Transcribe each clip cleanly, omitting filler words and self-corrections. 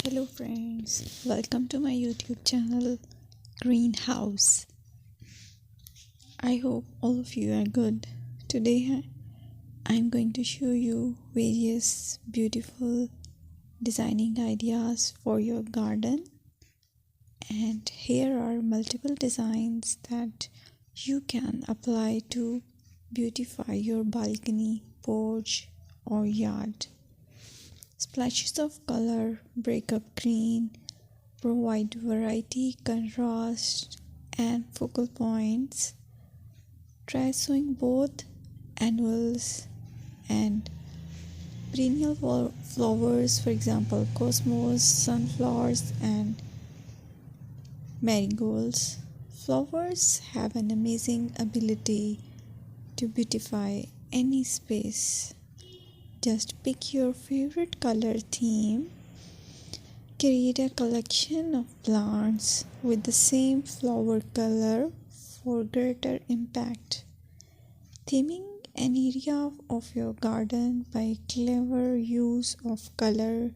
Hello friends, welcome to my YouTube channel Greenhouse. I hope all of you are good. Today I'm going to show you various beautiful designing ideas for your garden, and here are multiple designs that you can apply to beautify your balcony, porch or yard. Splashes of color break up green, provide variety, contrast, and focal points. Try sowing both annuals and perennial flowers, for example, cosmos, sunflowers, and marigolds. Flowers have an amazing ability to beautify any space. Just pick your favorite color theme. Create a collection of plants with the same flower color for greater impact. Theming an area of your garden by clever use of color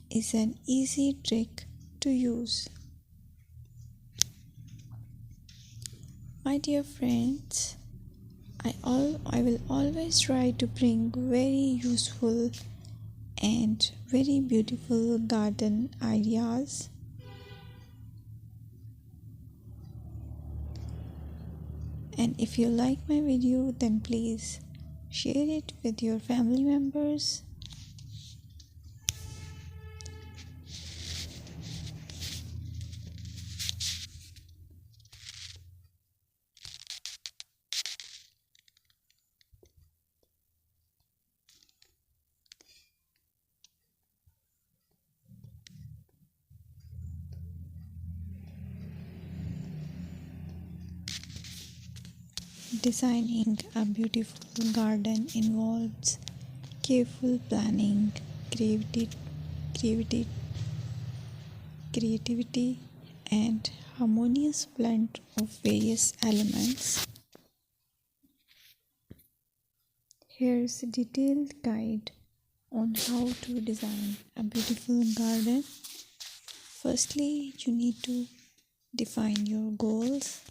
is an easy trick to use. My dear friends, I will always try to bring very useful and very beautiful garden ideas. And if you like my video, then please share it with your family members. Designing a beautiful garden involves careful planning, creativity, creativity, and harmonious blend of various elements. Here's a detailed guide on how to design a beautiful garden. Firstly, you need to define your goals.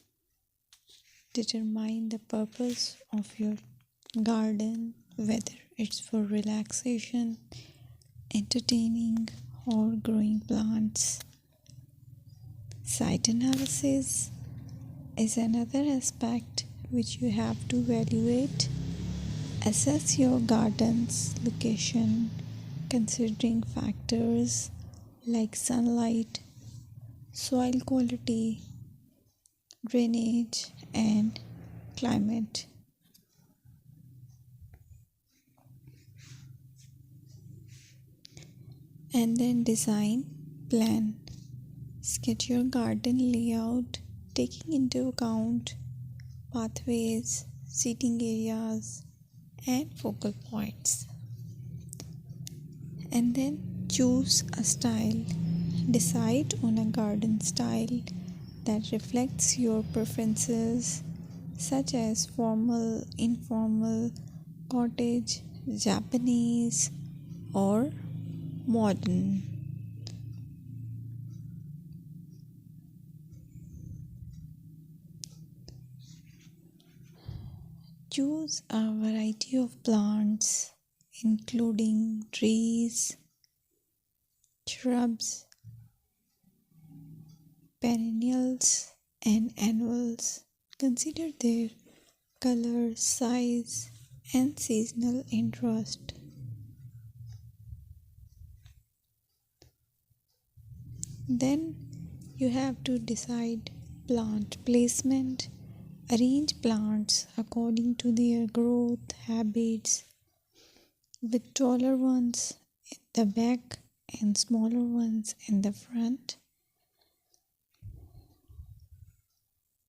Determine the purpose of your garden, whether it's for relaxation, entertaining, or growing plants. Site analysis is another aspect which you have to evaluate. Assess your garden's location, considering factors like sunlight, soil quality, drainage, and climate. And then design plan. Sketch your garden layout, taking into account pathways, seating areas, and focal points. And then choose a style. Decide on a garden style that reflects your preferences, such as formal, informal, cottage, Japanese, or modern. Choose a variety of plants, including trees, shrubs, perennials, and annuals. Consider their color, size, and seasonal interest. Then you have to decide plant placement. Arrange plants according to their growth habits, with taller ones in the back and smaller ones in the front.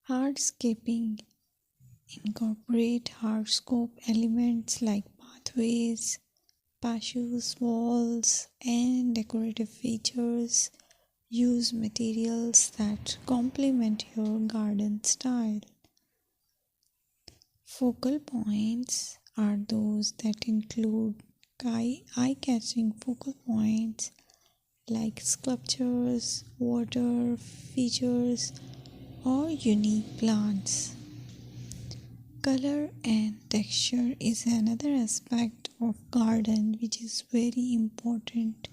Hardscaping. Incorporate hardscape elements like pathways, patios, walls, and decorative features. Use materials that complement your garden style. Focal points are those that include eye-catching focal points like sculptures, water features, or unique plants. Color and texture is another aspect of garden which is very important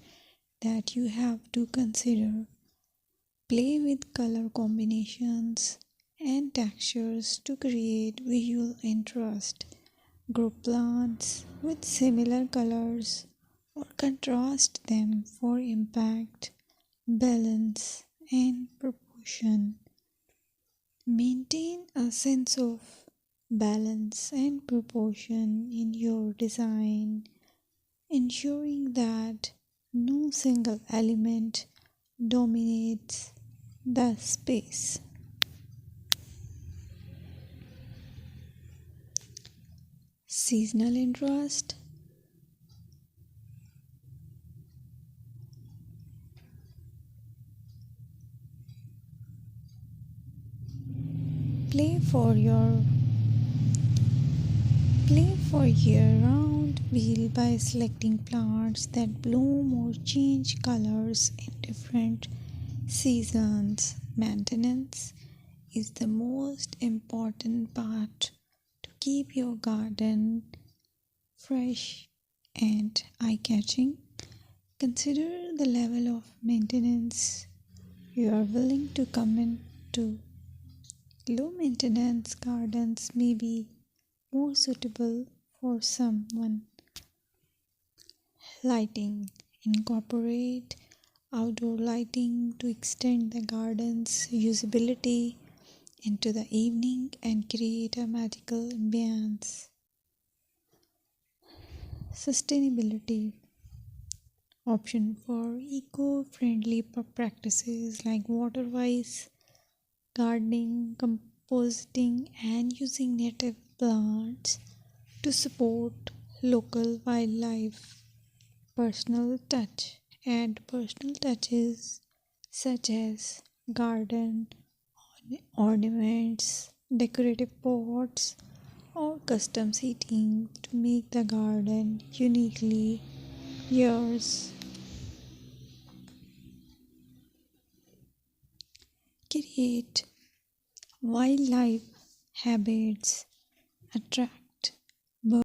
that you have to consider. Play with color combinations and textures to create visual interest. Group plants with similar colors or contrast them for impact, balance, and proportion. Maintain a sense of balance and proportion in your design, ensuring that no single element dominates the space. Seasonal interest. Play for your Play for year-round wheel by selecting plants that bloom or change colors in different seasons. Maintenance is the most important part to keep your garden fresh and eye-catching. Consider the level of maintenance you are willing to commit to. Low maintenance gardens may be more suitable for someone. Lighting. Incorporate outdoor lighting to extend the garden's usability into the evening and create a magical ambience. Sustainability. Option for eco-friendly practices like water-wise gardening, composting, and using native plants to support local wildlife. Personal touch. Add personal touches such as garden ornaments, decorative pots, or custom seating to make the garden uniquely yours. Create wildlife habits. Attract